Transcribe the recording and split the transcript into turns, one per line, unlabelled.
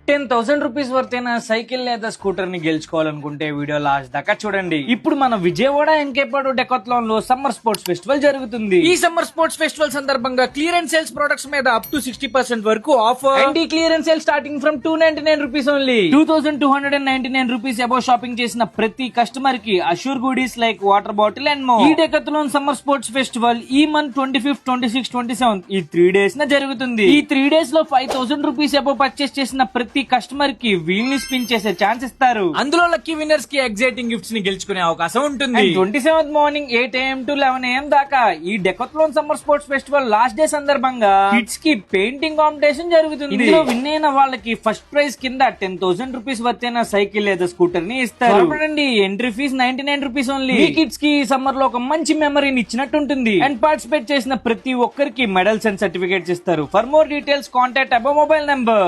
10,000 rupees వర్తైన cycle లేదా scooter ని గెలుచుకోవాలనుకుంటే వీడియో లాస్ట్ దాకా చూడండి. ఇప్పుడు మన విజయవాడ ఎంకేపాడు డెకాథ్లాన్ లో సమ్మర్ స్పోర్ట్స్ ఫెస్టివల్ జరుగుతుంది. ఈ సమ్మర్ స్పోర్ట్స్ ఫెస్టివల్ సందర్భంగా క్లియరెన్స్ సేల్స్ ప్రొడక్ట్స్ మీద అప్ టు 60% వరకు ఆఫర్. అండ్ ఈ clearance sale starting from 299 rupees only. 2299 rupees above shopping చేసిన ప్రతి కస్టమర్ కి assure goodies like water bottle and more. ఈ డెకాథ్లాన్ సమ్మర్ స్పోర్ట్స్ ఫెస్టివల్ ఈ month 25th, 26th, 27th ఈ 3 days న జరుగుతుంది. ఈ 3 days లో 5,000 రూపీస్ అబౌవ్ పర్చేస్ చేసిన ప్రతి కస్టమర్ కి వీల్ ని స్పిన్ చేసే ఛాన్స్ ఇస్తారు. అందులో లక్కీ విన్నర్స్ కి ఎగ్జైటింగ్ గిఫ్ట్స్ ని గెలుచుకునే అవకాశం ఉంటుంది. 27th morning 8 AM to 11 AM దాకా ఈ Decathlon summer sports festival last day సందర్భంగా కిడ్స్ కి పెయింటింగ్ కాంపిటీషన్ జరుగుతుంది. ఇందులో విన్ అయిన వాళ్ళకి ఫస్ట్ ప్రైజ్ కింద 10,000 రూపీస్ వర్తైన సైకిల్ లేదా స్కూటర్ ని ఇస్తారు. Entry fee 99 rupees only. ఈ కిడ్స్ కి సమ్మర్ లో ఒక మంచి మెమరీని ఇచ్చినట్టు ఉంటుంది. అండ్ పార్టిసిపేట్ చేసిన ప్రతి ఒక్కరికి మెడల్స్ అండ్ సర్టిఫికేట్స్ ఇస్తారు. For more details contact above mobile number.